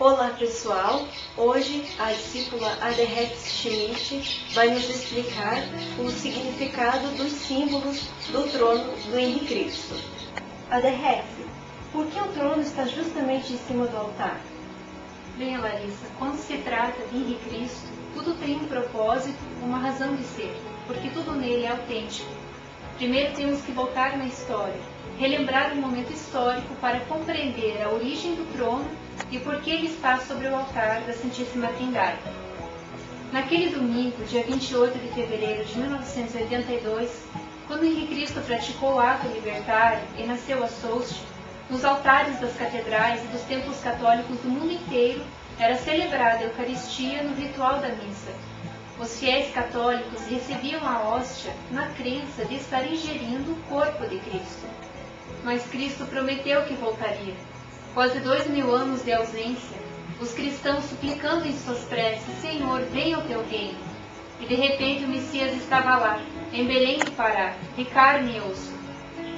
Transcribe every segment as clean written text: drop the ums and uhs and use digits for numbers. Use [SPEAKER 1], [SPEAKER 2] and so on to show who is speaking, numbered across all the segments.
[SPEAKER 1] Olá pessoal, hoje a discípula Aderhex Schmidt vai nos explicar o significado dos símbolos do trono do Henri Cristo. Aderhex, por que o trono está justamente em cima do altar?
[SPEAKER 2] Bem, Larissa, quando se trata de Henri Cristo, tudo tem um propósito, uma razão de ser, porque tudo nele é autêntico. Primeiro temos que voltar na história, relembrar um momento histórico para compreender a origem do trono e por que ele está sobre o altar da Santíssima Trindade. Naquele domingo, dia 28 de fevereiro de 1982, quando Henri Cristo praticou o ato libertário e nasceu a Soust, nos altares das catedrais e dos templos católicos do mundo inteiro era celebrada a Eucaristia no ritual da missa. Os fiéis católicos recebiam a hóstia na crença de estar ingerindo o corpo de Cristo. Mas Cristo prometeu que voltaria. Quase 2000 anos de ausência, os cristãos suplicando em suas preces: Senhor, venha o teu reino. E de repente o Messias estava lá, em Belém do Pará, de carne e osso.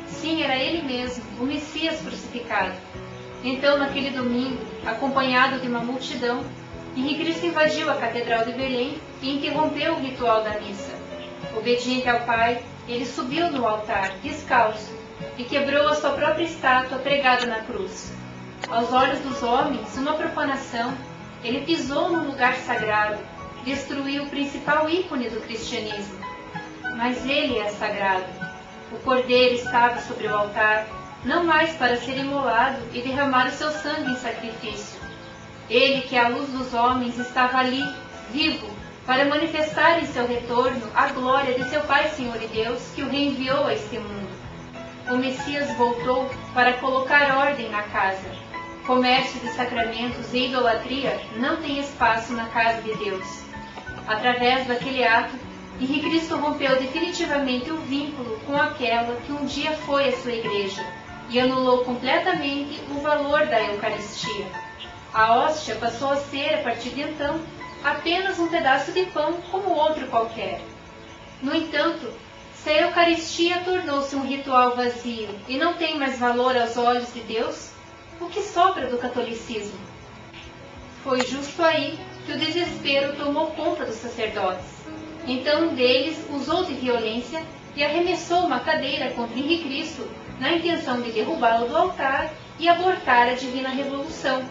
[SPEAKER 2] Sim, era ele mesmo, o Messias crucificado. Então, naquele domingo, acompanhado de uma multidão, Henri Cristo invadiu a Catedral de Belém e interrompeu o ritual da missa. Obediente ao Pai, ele subiu no altar, descalço, e quebrou a sua própria estátua pregada na cruz. Aos olhos dos homens, uma profanação, ele pisou num lugar sagrado, destruiu o principal ícone do cristianismo. Mas ele é sagrado. O cordeiro estava sobre o altar, não mais para ser imolado e derramar o seu sangue em sacrifício. Ele, que é a luz dos homens, estava ali, vivo, para manifestar em seu retorno a glória de seu Pai, Senhor e Deus, que o reenviou a este mundo. O Messias voltou para colocar ordem na casa. Comércio de sacramentos e idolatria não tem espaço na casa de Deus. Através daquele ato, Henri Cristo rompeu definitivamente o vínculo com aquela que um dia foi a sua igreja e anulou completamente o valor da Eucaristia. A hóstia passou a ser, a partir de então, apenas um pedaço de pão como outro qualquer. No entanto, se a Eucaristia tornou-se um ritual vazio e não tem mais valor aos olhos de Deus, o que sobra do catolicismo? Foi justo aí que o desespero tomou conta dos sacerdotes. Então um deles usou de violência e arremessou uma cadeira contra Henri Cristo na intenção de derrubá-lo do altar e abortar a divina revolução.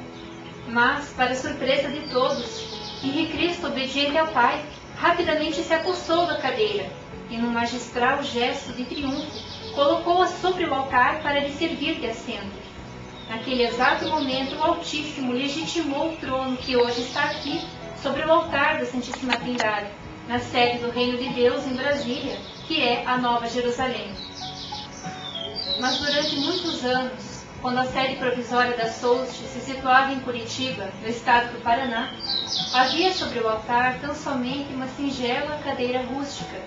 [SPEAKER 2] Mas, para surpresa de todos, Henri Cristo, obediente ao Pai, rapidamente se apossou da cadeira e, num magistral gesto de triunfo, colocou-a sobre o altar para lhe servir de assento. Naquele exato momento, o Altíssimo legitimou o trono que hoje está aqui, sobre o altar da Santíssima Trindade, na sede do Reino de Deus em Brasília, que é a Nova Jerusalém. Mas durante muitos anos, quando a sede provisória da Soust se situava em Curitiba, no estado do Paraná, havia sobre o altar tão somente uma singela cadeira rústica.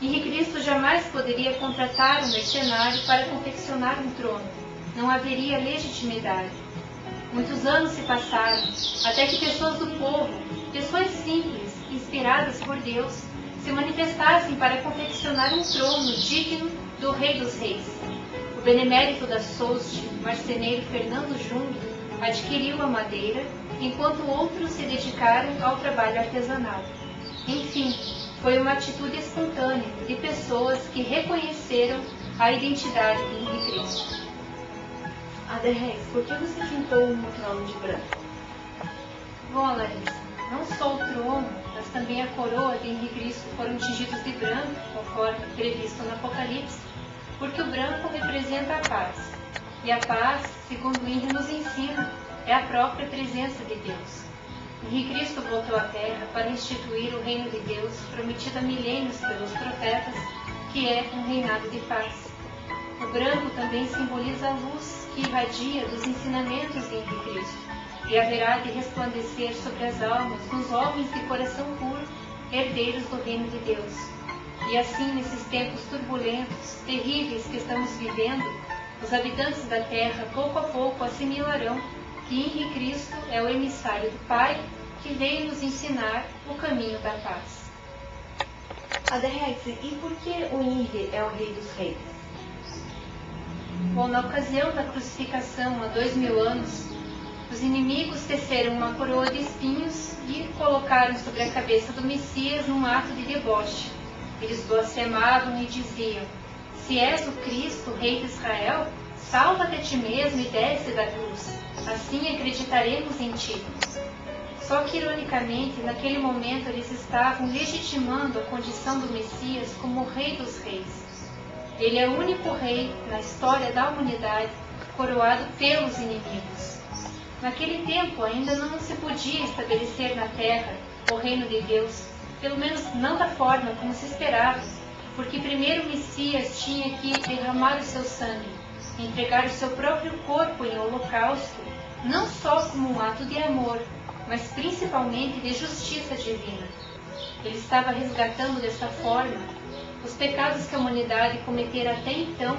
[SPEAKER 2] Henri Cristo jamais poderia contratar um mercenário para confeccionar um trono. Não haveria legitimidade. Muitos anos se passaram, até que pessoas do povo, pessoas simples, inspiradas por Deus, se manifestassem para confeccionar um trono digno do Rei dos Reis. O benemérito da Soust, marceneiro Fernando Jung, adquiriu a madeira, enquanto outros se dedicaram ao trabalho artesanal. Enfim, foi uma atitude espontânea de pessoas que reconheceram a identidade de Henri Cristo.
[SPEAKER 1] Aderhex, por que você pintou um trono de branco?
[SPEAKER 2] Bom, Larissa, não só o trono, mas também a coroa de Henri Cristo foram tingidos de branco, conforme previsto no Apocalipse, porque o branco representa a paz. E a paz, segundo Henri nos ensina, é a própria presença de Deus. Henri Cristo voltou à Terra para instituir o reino de Deus, prometido há milênios pelos profetas, que é um reinado de paz. O branco também simboliza a luz que irradia dos ensinamentos de Henri Cristo e haverá de resplandecer sobre as almas dos homens de coração puro, herdeiros do reino de Deus. E assim, nesses tempos turbulentos, terríveis que estamos vivendo, os habitantes da terra pouco a pouco assimilarão que Henri Cristo é o emissário do Pai que veio nos ensinar o caminho da paz.
[SPEAKER 1] Aderhex, e por que o Henri é o Rei dos Reis?
[SPEAKER 2] Bom, na ocasião da crucificação há 2000 anos, Os inimigos teceram uma coroa de espinhos e colocaram sobre a cabeça do Messias num ato de deboche. Eles blasfemavam e diziam: se és o Cristo, rei de Israel, salva-te a ti mesmo e desce da cruz. Assim acreditaremos em ti. Só que, ironicamente, naquele momento eles estavam legitimando a condição do Messias como o Rei dos Reis. Ele é o único rei na história da humanidade coroado pelos inimigos. Naquele tempo ainda não se podia estabelecer na terra o reino de Deus, pelo menos não da forma como se esperava, porque primeiro o Messias tinha que derramar o seu sangue, entregar o seu próprio corpo em holocausto, não só como um ato de amor, mas principalmente de justiça divina. Ele estava resgatando dessa forma os pecados que a humanidade cometera até então,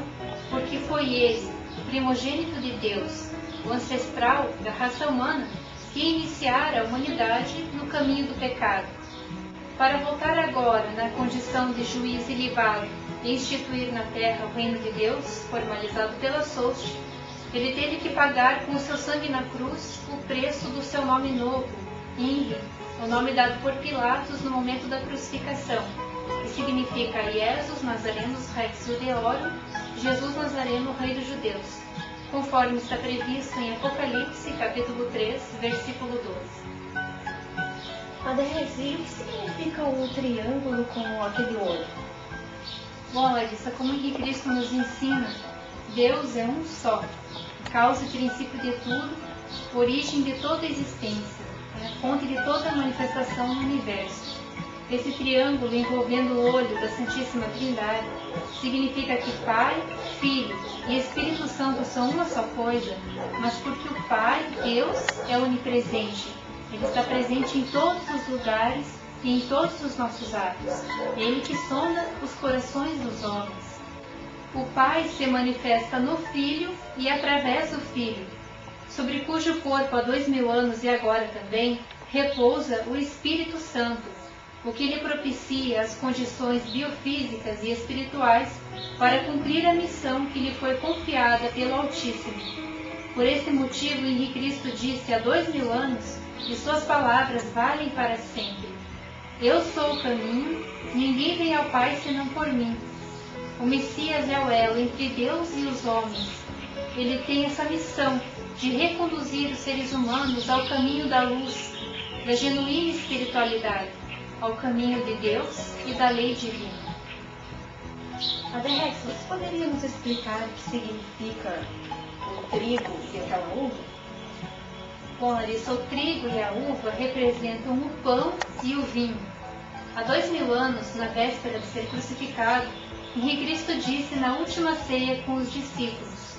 [SPEAKER 2] porque foi ele, o primogênito de Deus, o ancestral da raça humana, que iniciara a humanidade no caminho do pecado. Para voltar agora na condição de juiz ilibado e instituir na terra o reino de Deus, formalizado pela Soste, ele teve que pagar com o seu sangue na cruz o preço do seu nome novo, Inri, o nome dado por Pilatos no momento da crucificação, que significa Jesus Nazarenus Rex Judeorum, Jesus Nazareno, Rei dos Judeus, conforme está previsto em Apocalipse, capítulo 3, versículo 12.
[SPEAKER 1] Aderrezi, o que significa o triângulo com aquele olho?
[SPEAKER 2] Bom, Larissa, como que Cristo nos ensina, Deus é um só, causa e princípio de tudo, origem de toda a existência, fonte de toda a manifestação no universo. Esse triângulo envolvendo o olho da Santíssima Trindade significa que Pai, Filho e Espírito Santo são uma só coisa, mas porque o Pai, Deus, é onipresente. Ele está presente em todos os lugares e em todos os nossos atos. Ele que sonda os corações dos homens. O Pai se manifesta no Filho e através do Filho, sobre cujo corpo há 2000 anos e agora também repousa o Espírito Santo, o que lhe propicia as condições biofísicas e espirituais para cumprir a missão que lhe foi confiada pelo Altíssimo. Por esse motivo, Henri Cristo disse há 2000 anos, e suas palavras valem para sempre: eu sou o caminho, ninguém vem ao Pai senão por mim. O Messias é o elo entre Deus e os homens. Ele tem essa missão de reconduzir os seres humanos ao caminho da luz, da genuína espiritualidade, ao caminho de Deus e da lei divina.
[SPEAKER 1] Aderrex, você poderia nos explicar o que significa o trigo e aquela uva?
[SPEAKER 2] Bom, Larissa, o trigo e a uva representam o pão e o vinho. Há 2000 anos, na véspera de ser crucificado, Henri Cristo disse na última ceia com os discípulos: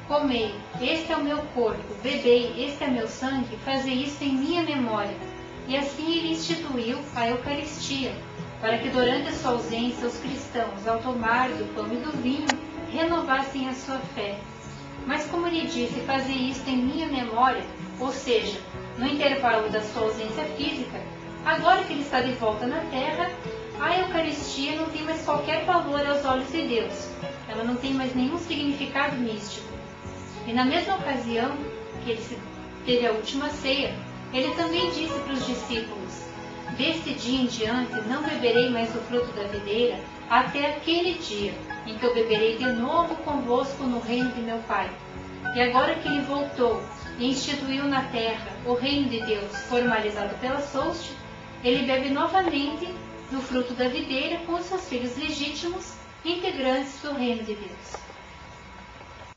[SPEAKER 2] comei, este é o meu corpo, bebei, este é meu sangue, fazei isto em minha memória. E assim ele instituiu a Eucaristia, para que durante a sua ausência os cristãos, ao tomar do pão e do vinho, renovassem a sua fé. Mas como ele disse, fazei isto em minha memória, ou seja, no intervalo da sua ausência física, agora que ele está de volta na terra, a Eucaristia não tem mais qualquer valor aos olhos de Deus. Ela não tem mais nenhum significado místico. E na mesma ocasião que ele teve a última ceia, ele também disse para os discípulos: deste dia em diante não beberei mais do fruto da videira até aquele dia em que eu beberei de novo convosco no reino de meu Pai. E agora que ele voltou e instituiu na terra o reino de Deus formalizado pela Soste, ele bebe novamente do fruto da videira com os seus filhos legítimos, integrantes do reino de Deus.